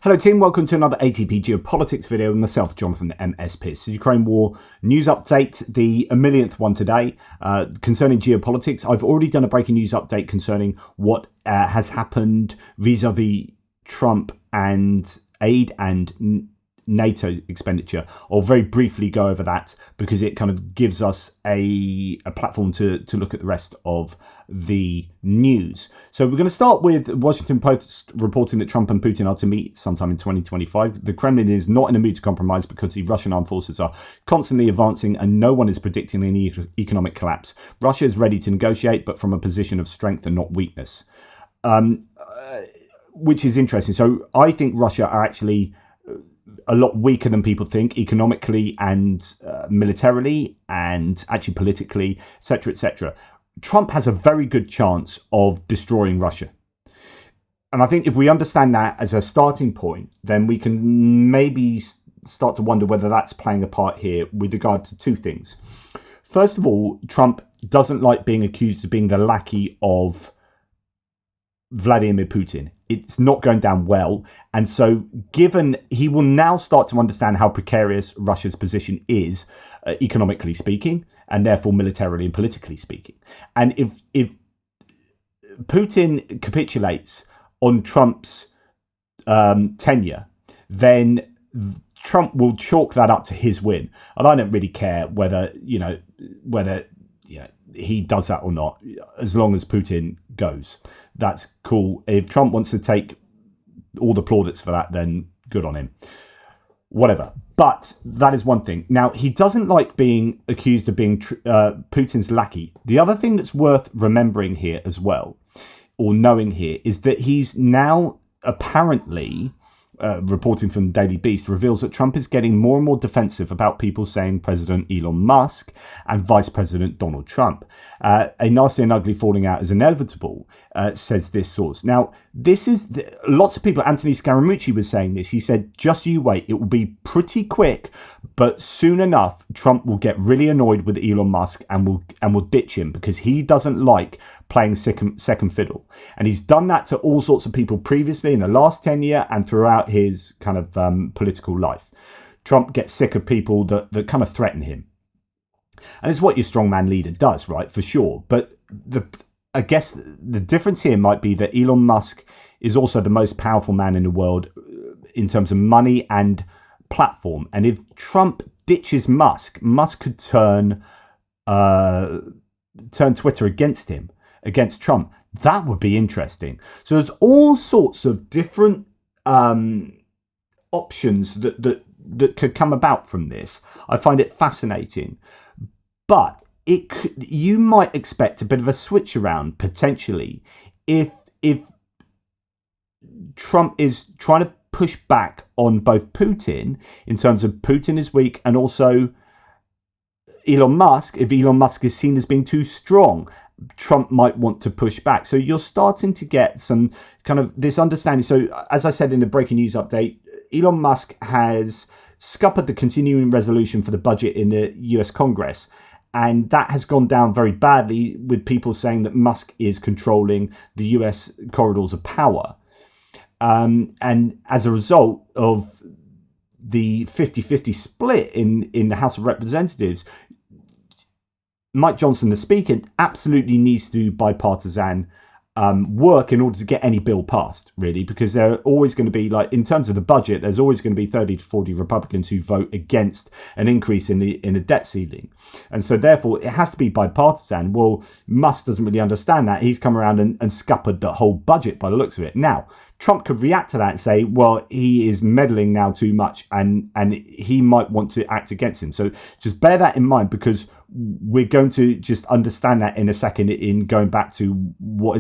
Hello team, welcome to another ATP Geopolitics video with myself, Jonathan MS Pearce. Ukraine War news update, the millionth one today, concerning geopolitics. I've already done a breaking news update concerning what has happened vis-a-vis Trump and aid and NATO expenditure. I'll very briefly go over that because it kind of gives us a platform to look at the rest of the news. So we're going to start with Washington Post reporting that Trump and Putin are to meet sometime in 2025. The Kremlin is not in a mood to compromise because the Russian armed forces are constantly advancing and no one is predicting any economic collapse. Russia is ready to negotiate, but from a position of strength and not weakness, which is interesting. So I think Russia are actually a lot weaker than people think, economically and militarily and actually politically, etc., etc. Trump has a very good chance of destroying Russia. And I think if we understand that as a starting point, then we can maybe start to wonder whether that's playing a part here with regard to two things. First of all, Trump doesn't like being accused of being the lackey of Vladimir Putin. It's not going down well. And so given he will now start to understand how precarious Russia's position is, economically speaking, and therefore militarily and politically speaking. And if Putin capitulates on Trump's tenure, then Trump will chalk that up to his win. And I don't really care whether he does that or not, as long as Putin goes. That's cool. If Trump wants to take all the plaudits for that, then good on him. Whatever. But that is one thing. Now, he doesn't like being accused of being Putin's lackey. The other thing that's worth remembering here as well, or knowing here, is that he's now apparently, reporting from Daily Beast, reveals that Trump is getting more and more defensive about people saying President Elon Musk and Vice President Donald Trump. A nasty and ugly falling out is inevitable, says this source. Now, this is lots of people. Anthony Scaramucci was saying this. He said, just you wait. It will be pretty quick, but soon enough, Trump will get really annoyed with Elon Musk and will ditch him because he doesn't like playing second fiddle. And he's done that to all sorts of people previously in the last 10 years and throughout his kind of political life. Trump gets sick of people that kind of threaten him. And it's what your strongman leader does, right? For sure. But I guess the difference here might be that Elon Musk is also the most powerful man in the world in terms of money and platform. And if Trump ditches Musk, Musk could turn Twitter against him, against Trump. That would be interesting. So there's all sorts of different options that could come about from this. I find it fascinating. But you might expect a bit of a switch around potentially if Trump is trying to push back on both Putin in terms of Putin is weak and also Elon Musk. If Elon Musk is seen as being too strong, Trump might want to push back. So you're starting to get some kind of this understanding. So as I said in the breaking news update, Elon Musk has scuppered the continuing resolution for the budget in the US Congress. And that has gone down very badly with people saying that Musk is controlling the US corridors of power. And as a result of the 50-50 split in the House of Representatives, Mike Johnson, the Speaker, absolutely needs to do bipartisan work in order to get any bill passed, really, because there are always going to be, like, in terms of the budget, there's always going to be 30 to 40 Republicans who vote against an increase in the debt ceiling. And so therefore it has to be bipartisan. Well, Musk doesn't really understand that. He's come around and scuppered the whole budget by the looks of it. Now, Trump could react to that and say, well, he is meddling now too much and he might want to act against him. So just bear that in mind, because we're going to just understand that in a second in going back to what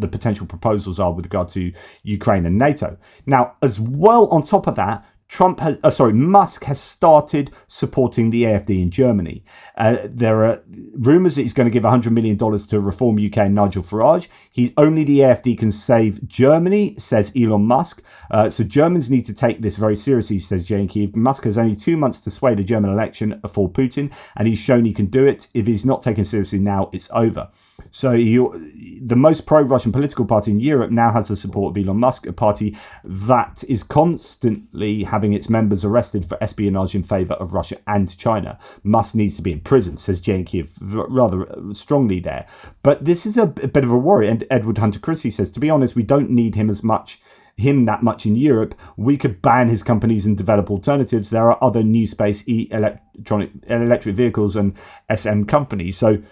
the potential proposals are with regard to Ukraine and NATO. Now, as well, on top of that, Musk has started supporting the AfD in Germany. There are rumours that he's going to give $100 million to Reform UK and Nigel Farage. Only the AfD can save Germany, says Elon Musk. So Germans need to take this very seriously, says Jane Kiev. Musk has only 2 months to sway the German election for Putin, and he's shown he can do it. If he's not taken seriously now, it's over. So the most pro-Russian political party in Europe now has the support of Elon Musk, a party that is constantly having its members arrested for espionage in favour of Russia and China. Musk needs to be in prison, says Jane Kiev rather strongly there. But this is a bit of a worry. And Edward Hunter Christie says, to be honest, we don't need him that much in Europe. We could ban his companies and develop alternatives. There are other new space electric vehicles and SM companies. So,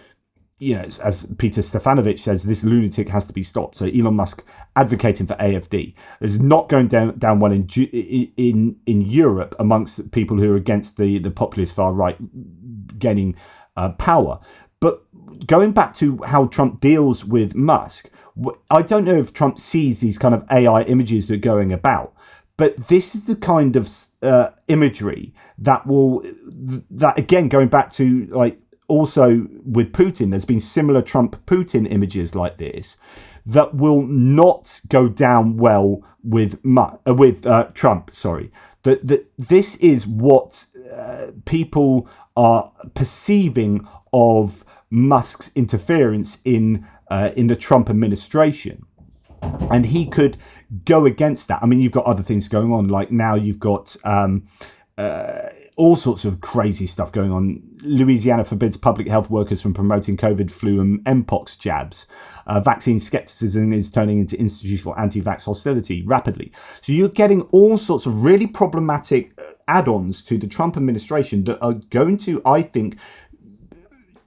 as Peter Stefanovic says, this lunatic has to be stopped. So Elon Musk advocating for AfD is not going down well in Europe amongst people who are against the populist far right gaining power. But going back to how Trump deals with Musk, I don't know if Trump sees these kind of AI images that are going about, but this is the kind of imagery that again, going back to also with Putin, there's been similar Trump-Putin images like this that will not go down well with Trump. Sorry, that this is what people are perceiving of Musk's interference in the Trump administration, and he could go against that. I mean, you've got other things going on, like now you've got all sorts of crazy stuff going on. Louisiana forbids public health workers from promoting COVID, flu and Mpox jabs. Vaccine skepticism is turning into institutional anti-vax hostility rapidly. So you're getting all sorts of really problematic add-ons to the Trump administration that are going to, I think,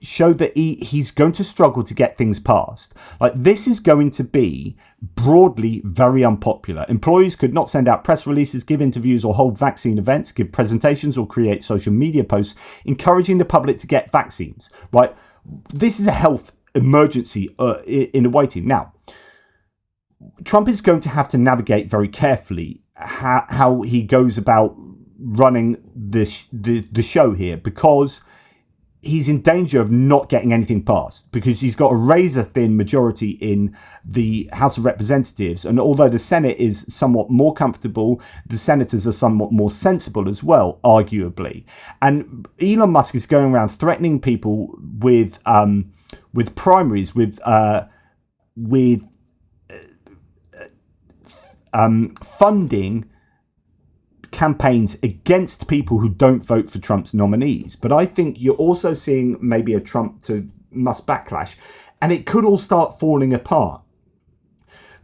show that he's going to struggle to get things passed. This is going to be broadly very unpopular. Employees could not send out press releases, give interviews or hold vaccine events, give presentations or create social media posts encouraging the public to get vaccines, right? This is a health emergency in the waiting. Now, Trump is going to have to navigate very carefully how he goes about running the show here, because he's in danger of not getting anything passed, because he's got a razor-thin majority in the House of Representatives. And although the Senate is somewhat more comfortable, the senators are somewhat more sensible as well, arguably. And Elon Musk is going around threatening people with primaries, with funding campaigns against people who don't vote for Trump's nominees. But I think you're also seeing maybe a Trump to Musk backlash, and it could all start falling apart.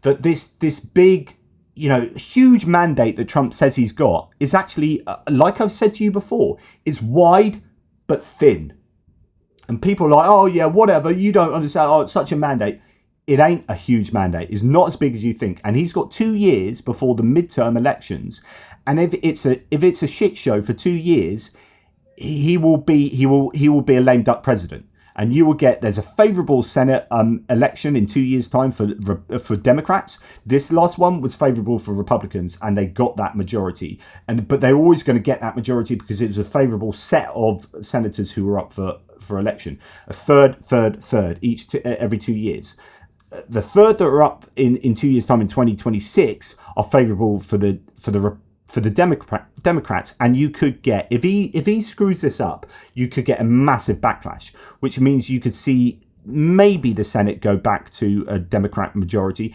That this big, huge mandate that Trump says he's got is actually, like I've said to you before, is wide but thin. And people are like, oh yeah, whatever, you don't understand, oh, it's such a mandate. It ain't a huge mandate. It's not as big as you think. And he's got 2 years before the midterm elections. And if it's a shit show for 2 years, he will be a lame duck president. And there's a favourable Senate election in 2 years' time for Democrats. This last one was favourable for Republicans, and they got that majority. But they're always going to get that majority because it was a favourable set of senators who were up for election. A third, every 2 years. The third that are up in 2 years' time in 2026 are favourable for the Democrats, and you could get, if he screws this up, you could get a massive backlash, which means you could see maybe the Senate go back to a Democrat majority,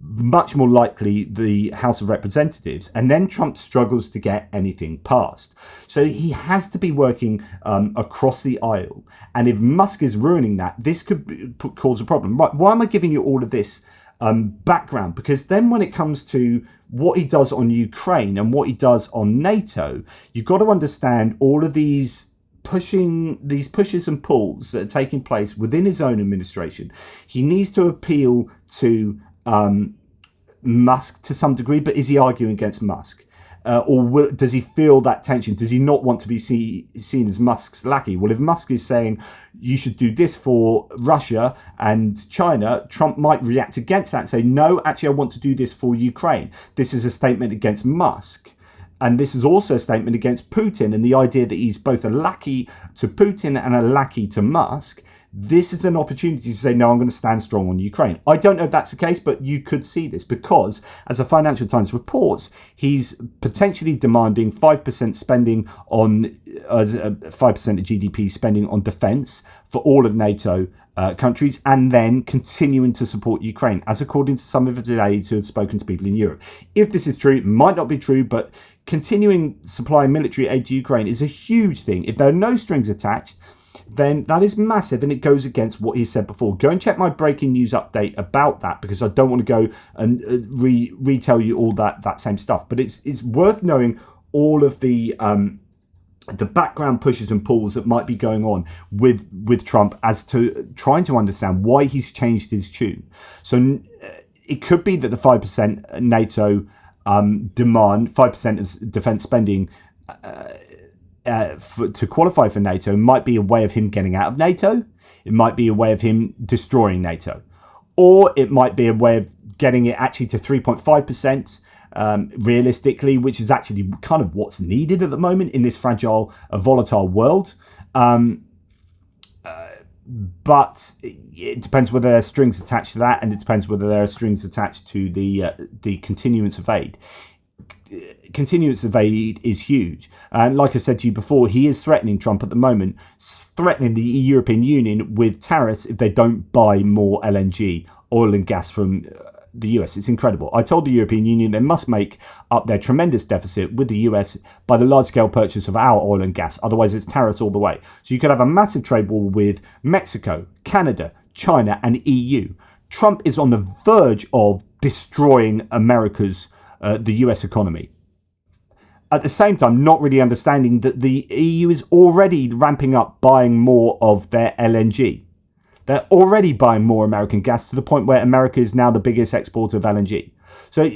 much more likely the House of Representatives, and then Trump struggles to get anything passed. So he has to be working across the aisle, and if Musk is ruining that, this could cause a problem. Right? Why am I giving you all of this background? Because then when it comes to what he does on Ukraine and what he does on NATO, you've got to understand all of these pushes and pulls that are taking place within his own administration. He needs to appeal to Musk to some degree, but is he arguing against Musk? Does he feel that tension? Does he not want to be seen as Musk's lackey? Well, if Musk is saying you should do this for Russia and China, Trump might react against that and say, no, actually, I want to do this for Ukraine. This is a statement against Musk. And this is also a statement against Putin and the idea that he's both a lackey to Putin and a lackey to Musk. This is an opportunity to say, no, I'm going to stand strong on Ukraine. I don't know if that's the case, but you could see this because, as the Financial Times reports, he's potentially demanding 5% spending on 5% of GDP spending on defence for all of NATO countries, and then continuing to support Ukraine, as according to some of the aides who have spoken to people in Europe. If this is true, it might not be true, but continuing supplying military aid to Ukraine is a huge thing. If there are no strings attached, then that is massive, and it goes against what he said before. Go and check my breaking news update about that, because I don't want to go and retell you all that same stuff. But it's worth knowing all of the background pushes and pulls that might be going on with Trump as to trying to understand why he's changed his tune. So it could be that the 5% NATO demand, 5% of defence spending to qualify for NATO might be a way of him getting out of NATO. It might be a way of him destroying NATO. Or it might be a way of getting it actually to 3.5%. Realistically, which is actually kind of what's needed at the moment in this fragile, volatile world. But it depends whether there are strings attached to that, and it depends whether there are strings attached to the continuance of aid. Continuance of aid is huge. And like I said to you before, he is threatening Trump at the moment, threatening the European Union with tariffs if they don't buy more LNG, oil and gas from the US. It's incredible. I told the European Union they must make up their tremendous deficit with the US by the large-scale purchase of our oil and gas. Otherwise, it's tariffs all the way. So you could have a massive trade war with Mexico, Canada, China, and EU. Trump is on the verge of destroying America's, the US economy. At the same time, not really understanding that the EU is already ramping up buying more of their LNG. They're already buying more American gas to the point where America is now the biggest exporter of LNG. So,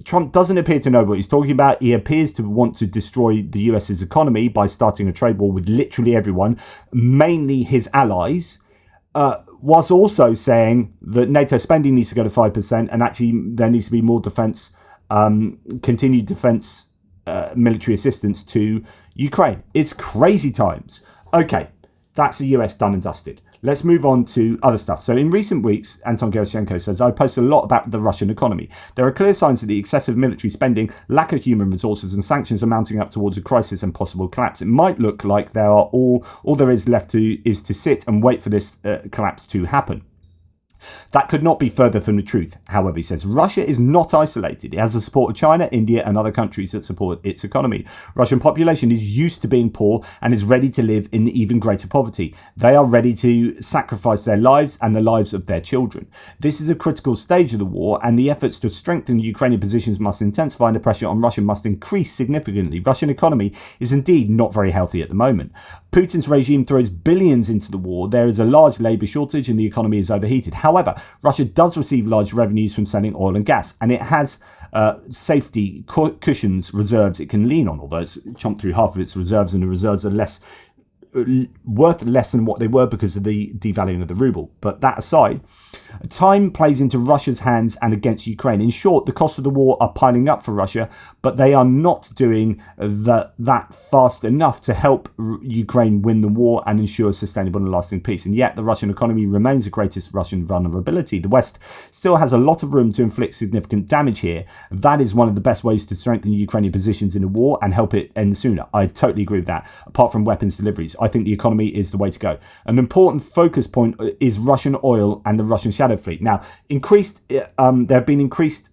Trump doesn't appear to know what he's talking about. He appears to want to destroy the US's economy by starting a trade war with literally everyone, mainly his allies, whilst also saying that NATO spending needs to go to 5%, and actually there needs to be more defence, continued defence military assistance to Ukraine. It's crazy times. Okay, that's the US done and dusted. Let's move on to other stuff. So in recent weeks, Anton Gerashenko says, I posted a lot about the Russian economy. There are clear signs that the excessive military spending, lack of human resources and sanctions are mounting up towards a crisis and possible collapse. It might look like there are all there is left is to sit and wait for this collapse to happen. That could not be further from the truth. However, he says, Russia is not isolated. It has the support of China, India and other countries that support its economy. Russian population is used to being poor and is ready to live in even greater poverty. They are ready to sacrifice their lives and the lives of their children. This is a critical stage of the war, and the efforts to strengthen Ukrainian positions must intensify and the pressure on Russia must increase significantly. Russian economy is indeed not very healthy at the moment. Putin's regime throws billions into the war. There is a large labour shortage and the economy is overheated. However, Russia does receive large revenues from selling oil and gas, and it has safety cushions, reserves it can lean on, although it's chomped through half of its reserves, and the reserves are worth less than what they were because of the devaluing of the ruble. But that aside, time plays into Russia's hands and against Ukraine. In short, the costs of the war are piling up for Russia, but they are not doing that fast enough to help Ukraine win the war and ensure sustainable and lasting peace. And yet the Russian economy remains the greatest Russian vulnerability. The West still has a lot of room to inflict significant damage here. That is one of the best ways to strengthen Ukrainian positions in the war and help it end sooner. I totally agree with that. Apart from weapons deliveries, I think the economy is the way to go. An important focus point is Russian oil and the Russian shadow fleet. Now, there have been increased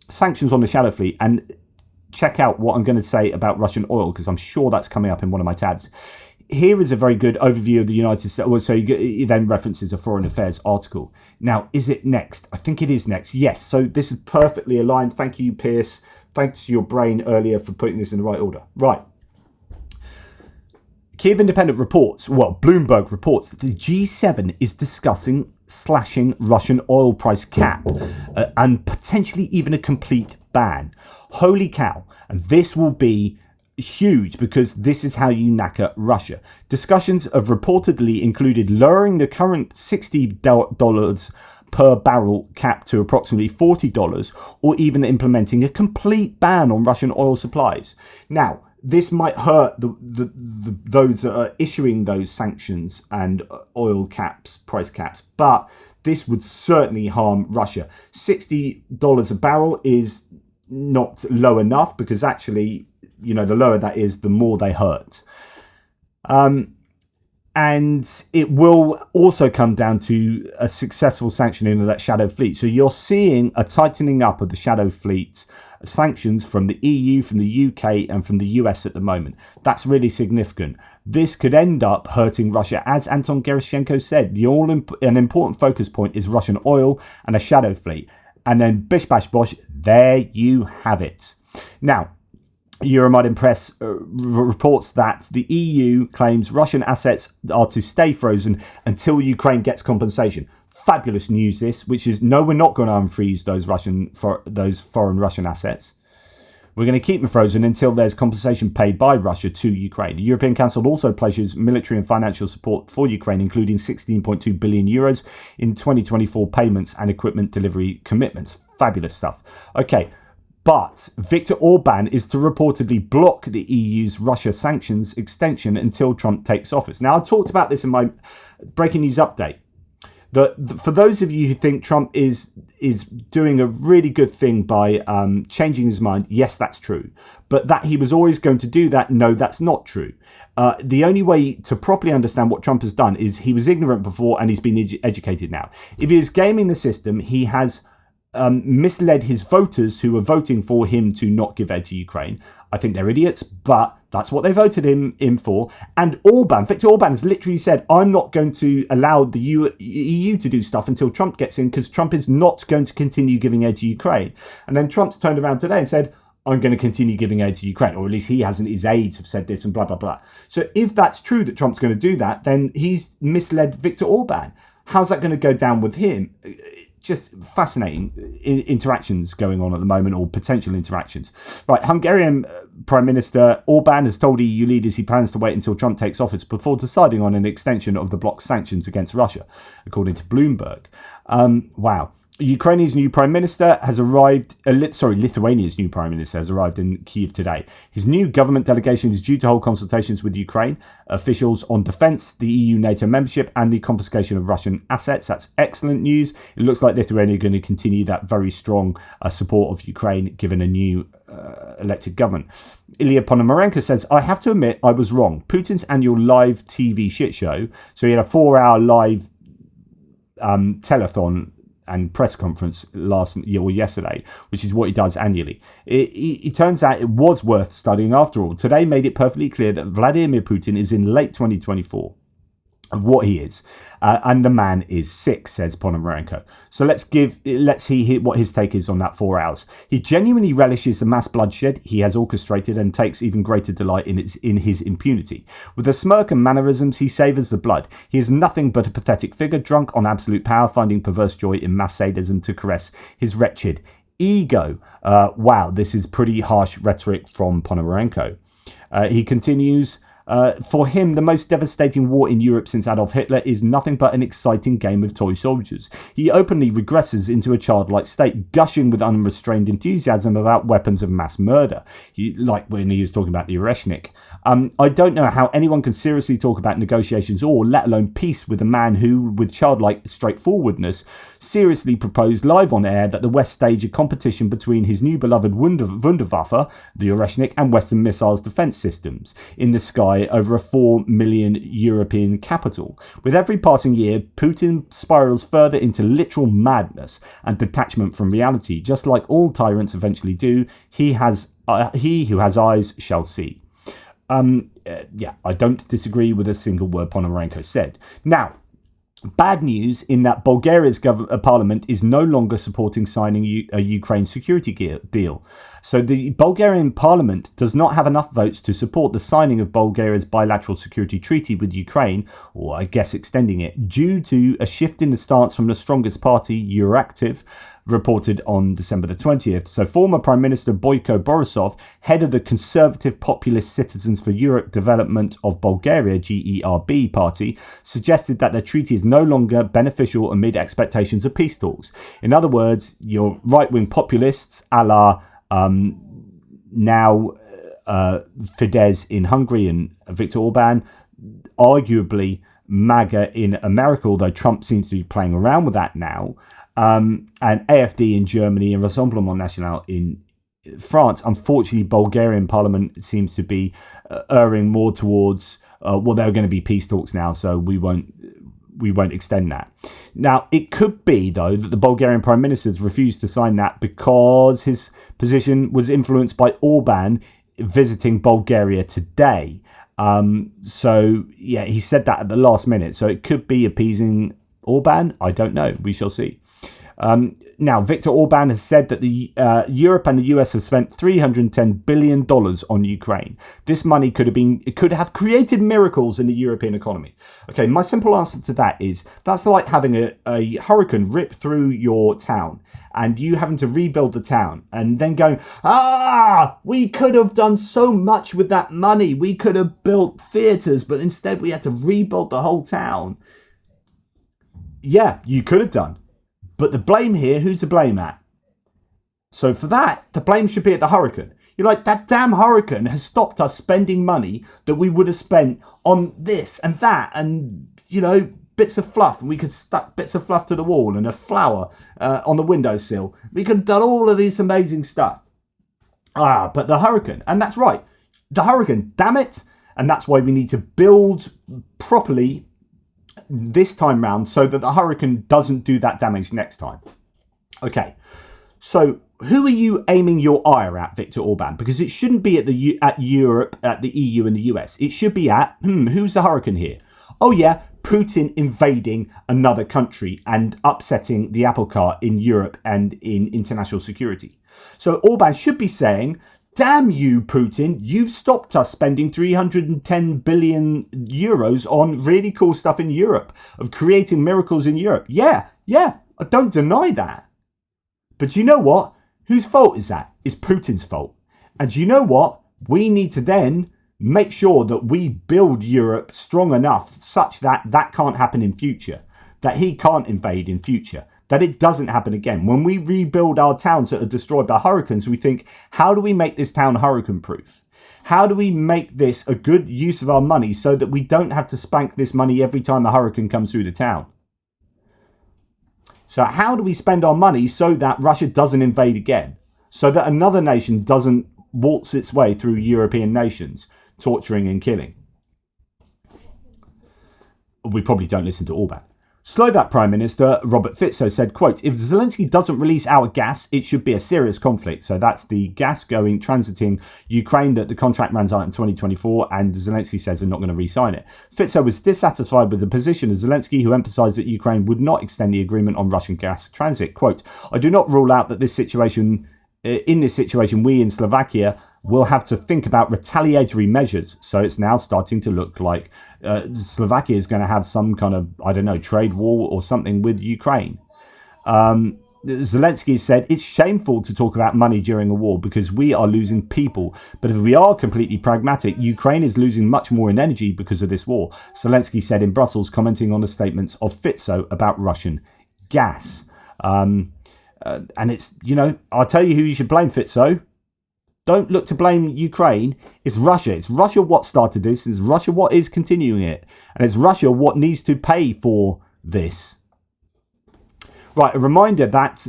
sanctions on the shadow fleet, and check out what I'm going to say about Russian oil, because I'm sure that's coming up in one of my tabs. Here is a very good overview of the United States. Well, so it then references a foreign affairs article. Now, is it next? I think it is next. Yes. So this is perfectly aligned. Thank you, Pearce. Thanks to your brain earlier for putting this in the right order. Right. Kyiv Independent reports, Bloomberg reports that the G7 is discussing slashing Russian oil price cap and potentially even a complete ban. Holy cow. And this will be huge because this is how you knacker Russia. Discussions have reportedly included lowering the current $60 per barrel cap to approximately $40, or even implementing a complete ban on Russian oil supplies. Now, this might hurt those that are issuing those sanctions and oil caps, price caps, but this would certainly harm Russia. $60 a barrel is not low enough, because actually, the lower that is, the more they hurt. And it will also come down to a successful sanctioning of that shadow fleet. So you're seeing a tightening up of the shadow fleet sanctions from the EU, from the UK, and from the US at the moment. That's really significant. This could end up hurting Russia. As Anton Gerashchenko said, an important focus point is Russian oil and a shadow fleet. And then bish bash bosh, there you have it. Now, Euromaidan Press reports that the EU claims Russian assets are to stay frozen until Ukraine gets compensation. Fabulous news this, which is, no, we're not going to unfreeze those foreign Russian assets. We're going to keep them frozen until there's compensation paid by Russia to Ukraine. The European Council also pledges military and financial support for Ukraine, including 16.2 billion euros in 2024 payments and equipment delivery commitments. Fabulous stuff. Okay. But Viktor Orban is to reportedly block the EU's Russia sanctions extension until Trump takes office. Now, I talked about this in my breaking news update. For those of you who think Trump is doing a really good thing by changing his mind, yes, that's true. But that he was always going to do that, no, that's not true. The only way to properly understand what Trump has done is he was ignorant before and he's been educated now. If he is gaming the system, he has misled his voters who were voting for him to not give aid to Ukraine. I think they're idiots, but that's what they voted him for. And Viktor Orban has literally said, I'm not going to allow the EU to do stuff until Trump gets in, because Trump is not going to continue giving aid to Ukraine. And then Trump's turned around today and said, I'm going to continue giving aid to Ukraine, or at least he hasn't. His aides have said this and blah, blah, blah. So if that's true that Trump's going to do that, then he's misled Viktor Orban. How's that going to go down with him? Just fascinating interactions going on at the moment, or potential interactions. Right, Hungarian Prime Minister Orban has told EU leaders he plans to wait until Trump takes office before deciding on an extension of the bloc's sanctions against Russia, according to Bloomberg. Wow. Ukraine's new Prime Minister has arrived, Lithuania's new Prime Minister has arrived in Kyiv today. His new government delegation is due to hold consultations with Ukraine officials on defence, the EU NATO membership, and the confiscation of Russian assets. That's excellent news. It looks like Lithuania are going to continue that very strong support of Ukraine, given a new elected government. Ilya Ponomarenko says, I have to admit I was wrong. Putin's annual live TV shit show, so he had a 4-hour live telethon and press conference yesterday, which is what he does annually. It turns out it was worth studying after all. Today made it perfectly clear that Vladimir Putin is in late 2024. What he is, and the man is sick, says Ponomarenko. So let's hear what his take is on that 4 hours. He genuinely relishes the mass bloodshed he has orchestrated and takes even greater delight in his impunity. With a smirk and mannerisms, he savours the blood. He is nothing but a pathetic figure, drunk on absolute power, finding perverse joy in mass sadism to caress his wretched ego. Wow, this is pretty harsh rhetoric from Ponomarenko. He continues. For him, the most devastating war in Europe since Adolf Hitler is nothing but an exciting game of toy soldiers. He openly regresses into a childlike state, gushing with unrestrained enthusiasm about weapons of mass murder, like when he was talking about the Oreshnik. I don't know how anyone can seriously talk about negotiations or, let alone peace, with a man who, with childlike straightforwardness, seriously proposed live on air that the West stage a competition between his new beloved Wunderwaffe, the Oreshnik, and Western missiles defence systems in the sky over a 4 million European capital. With every passing year, Putin spirals further into literal madness and detachment from reality. Just like all tyrants eventually do, he who has eyes shall see. I don't disagree with a single word Ponomarenko said. Now, bad news in that Bulgaria's parliament is no longer supporting signing a Ukraine security deal. So the Bulgarian parliament does not have enough votes to support the signing of Bulgaria's bilateral security treaty with Ukraine, or I guess extending it, due to a shift in the stance from the strongest party, Euractiv, reported on December the 20th. So former Prime Minister Boyko Borisov, head of the Conservative Populist Citizens for Europe Development of Bulgaria, GERB party, suggested that the treaty is no longer beneficial amid expectations of peace talks. In other words, your right-wing populists, a la now Fidesz in Hungary and Viktor Orban, arguably MAGA in America, although Trump seems to be playing around with that now, and AfD in Germany and Rassemblement National in France. Unfortunately, Bulgarian parliament seems to be erring more towards, well, there are going to be peace talks now, so we won't extend that. Now, it could be, though, that the Bulgarian Prime Minister has refused to sign that because his position was influenced by Orban visiting Bulgaria today. So, yeah, he said that at the last minute. So it could be appeasing Orban. I don't know. We shall see. Now, Viktor Orban has said that Europe and the US have spent $310 billion on Ukraine. This money could have created miracles in the European economy. Okay, my simple answer to that is that's like having a hurricane rip through your town and you having to rebuild the town and then going, we could have done so much with that money. We could have built theatres, but instead we had to rebuild the whole town. Yeah, you could have done. But the blame here, who's the blame at? So for that, the blame should be at the hurricane. You're like, that damn hurricane has stopped us spending money that we would have spent on this and that and, bits of fluff. And we could stuck bits of fluff to the wall and a flower on the windowsill. We could have done all of this amazing stuff. But the hurricane, and that's right, the hurricane, damn it. And that's why we need to build properly this time round so that the hurricane doesn't do that damage next time. Okay, so who are you aiming your ire at, Viktor Orban? Because it shouldn't be at Europe, at the EU and the US. It should be at, who's the hurricane here? Oh yeah, Putin invading another country and upsetting the apple cart in Europe and in international security. So Orban should be saying, damn you, Putin, you've stopped us spending 310 billion euros on really cool stuff in Europe, of creating miracles in Europe. Yeah, I don't deny that. But you know what? Whose fault is that? It's Putin's fault. And you know what? We need to then make sure that we build Europe strong enough such that that can't happen in future, that he can't invade in future, that it doesn't happen again. When we rebuild our towns that are destroyed by hurricanes, we think, how do we make this town hurricane proof? How do we make this a good use of our money so that we don't have to spank this money every time a hurricane comes through the town? So how do we spend our money so that Russia doesn't invade again? So that another nation doesn't waltz its way through European nations, torturing and killing? We probably don't listen to Orban. Slovak Prime Minister Robert Fico said, quote, if Zelensky doesn't release our gas, it should be a serious conflict. So that's the gas transiting Ukraine that the contract runs out in 2024, and Zelensky says they're not going to re-sign it. Fico was dissatisfied with the position of Zelensky, who emphasised that Ukraine would not extend the agreement on Russian gas transit. Quote, I do not rule out that in this situation, we in Slovakia will have to think about retaliatory measures. So it's now starting to look like Slovakia is going to have some kind of, trade war or something with Ukraine. Zelensky said, it's shameful to talk about money during a war because we are losing people. But if we are completely pragmatic, Ukraine is losing much more in energy because of this war. Zelensky said in Brussels, commenting on the statements of Fico about Russian gas. And it's, I'll tell you who you should blame, Fico. Don't look to blame Ukraine. It's Russia. It's Russia what started this. It's Russia what is continuing it. And it's Russia what needs to pay for this. Right, a reminder that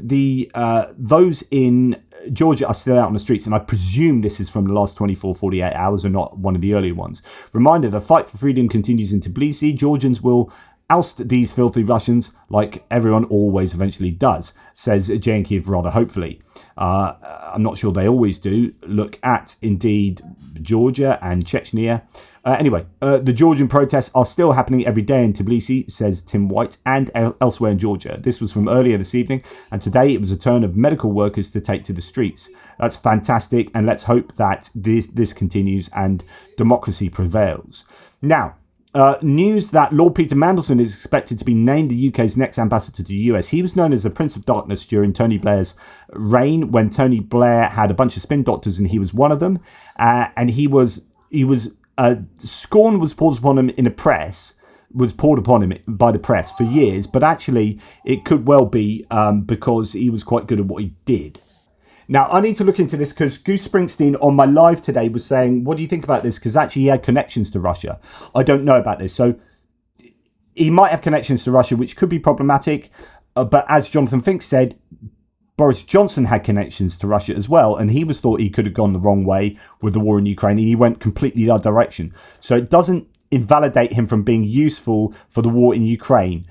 those in Georgia are still out on the streets, and I presume this is from the last 24, 48 hours and not one of the earlier ones. Reminder, the fight for freedom continues in Tbilisi. Georgians will oust these filthy Russians like everyone always eventually does, says Yankiv rather hopefully. I'm not sure they always do. Look at, indeed, Georgia and Chechnya. Anyway, the Georgian protests are still happening every day in Tbilisi, says Tim White, and elsewhere in Georgia. This was from earlier this evening, and today it was a turn of medical workers to take to the streets. That's fantastic, and let's hope that this continues and democracy prevails. Now, news that Lord Peter Mandelson is expected to be named the UK's next ambassador to the US. He was known as the Prince of Darkness during Tony Blair's reign, when Tony Blair had a bunch of spin doctors and he was one of them. And scorn was poured upon him by the press for years, but actually it could well be because he was quite good at what he did. Now, I need to look into this because Goose Springsteen on my live today was saying, what do you think about this? Because actually he had connections to Russia. I don't know about this. So he might have connections to Russia, which could be problematic. But as Jonathan Fink said, Boris Johnson had connections to Russia as well. And he was thought he could have gone the wrong way with the war in Ukraine. And he went completely the other direction. So it doesn't invalidate him from being useful for the war in Ukraine.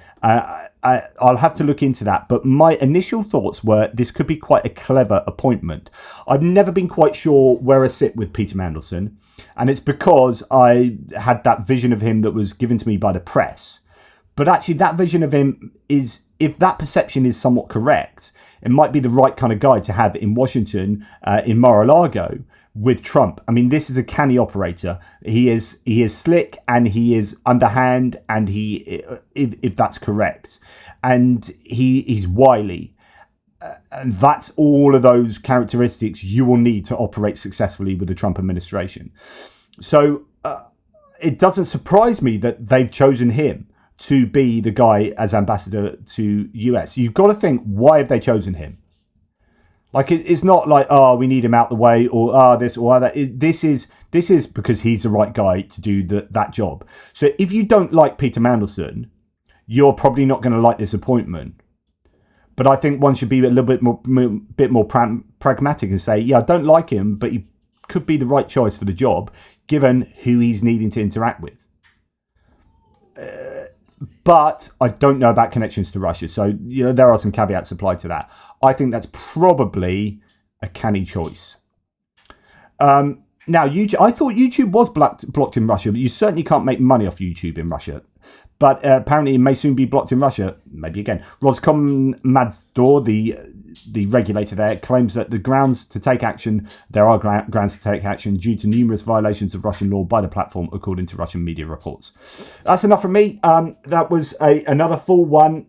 I'll have to look into that. But my initial thoughts were this could be quite a clever appointment. I've never been quite sure where I sit with Peter Mandelson. And it's because I had that vision of him that was given to me by the press. But actually that vision of him is, if that perception is somewhat correct, it might be the right kind of guy to have in Washington, in Mar-a-Lago, with Trump. I mean, this is a canny operator. He is slick and he is underhand, and if that's correct, and he's wily, and that's all of those characteristics you will need to operate successfully with the Trump administration. So it doesn't surprise me that they've chosen him to be the guy as ambassador to US. You've got to think, why have they chosen him? Like, it's not like, oh, we need him out the way, or this or that. This is because he's the right guy to do that job. So if you don't like Peter Mandelson, you're probably not going to like this appointment. But I think one should be a little bit more pragmatic and say, yeah, I don't like him, but he could be the right choice for the job, given who he's needing to interact with. But I don't know about connections to Russia. So there are some caveats applied to that. I think that's probably a canny choice. Now, YouTube, I thought YouTube was blocked in Russia, but you certainly can't make money off YouTube in Russia. But apparently it may soon be blocked in Russia. Maybe again. Roskomnadzor, the regulator there, claims that there are grounds to take action due to numerous violations of Russian law by the platform, according to Russian media reports. That's enough from me. That was another full one,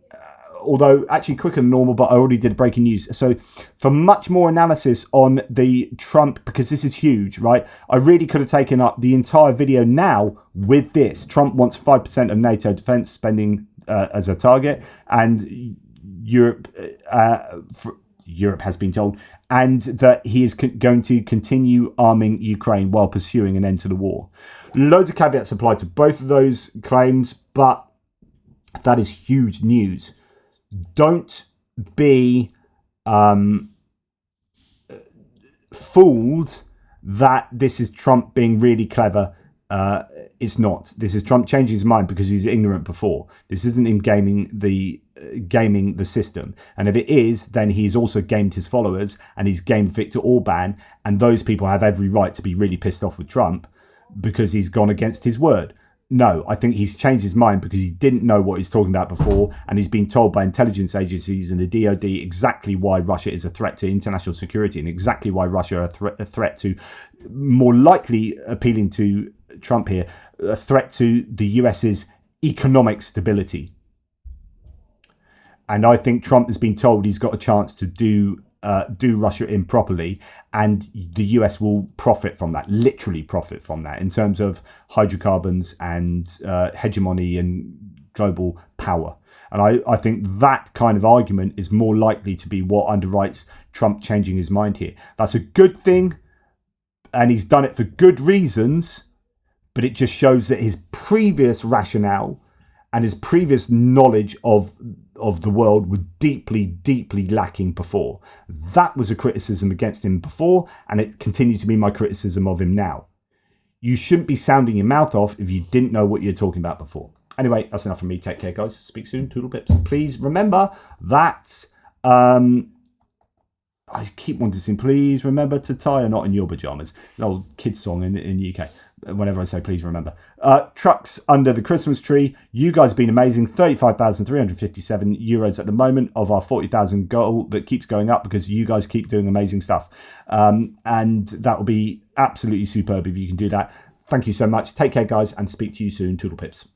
although actually quicker than normal, but I already did breaking news. So for much more analysis on the Trump, because this is huge, right? I really could have taken up the entire video now with this. Trump wants 5% of NATO defense spending as a target, and Europe has been told, and that he is going to continue arming Ukraine while pursuing an end to the war. Loads of caveats apply to both of those claims, but that is huge news. Don't be fooled that this is Trump being really clever. It's not. This is Trump changing his mind because he's ignorant before. This isn't him gaming the system. And if it is, then he's also gamed his followers, and he's gamed Viktor Orban, and those people have every right to be really pissed off with Trump because he's gone against his word. No, I think he's changed his mind because he didn't know what he's talking about before, and he's been told by intelligence agencies and the DOD exactly why Russia is a threat to international security, and exactly why Russia are a threat to, more likely appealing to Trump here, a threat to the US's economic stability. And I think Trump has been told he's got a chance to do Russia in properly, and the US will profit from that, literally profit from that, in terms of hydrocarbons and hegemony and global power. And I think that kind of argument is more likely to be what underwrites Trump changing his mind here. That's a good thing, and he's done it for good reasons, but it just shows that his previous rationale and his previous knowledge of the world were deeply, deeply lacking before. That was a criticism against him before, and it continues to be my criticism of him now. You shouldn't be sounding your mouth off if you didn't know what you're talking about before. Anyway, that's enough from me. Take care, guys. Speak soon. Toodle pips. Please remember that... I keep wanting to sing, please remember to tie a knot in your pajamas. An old kids song in the UK. Whenever I say please remember. Trucks under the Christmas tree. You guys have been amazing. 35,357 euros at the moment of our 40,000 goal that keeps going up because you guys keep doing amazing stuff. And that will be absolutely superb if you can do that. Thank you so much. Take care, guys, and speak to you soon. Toodle pips.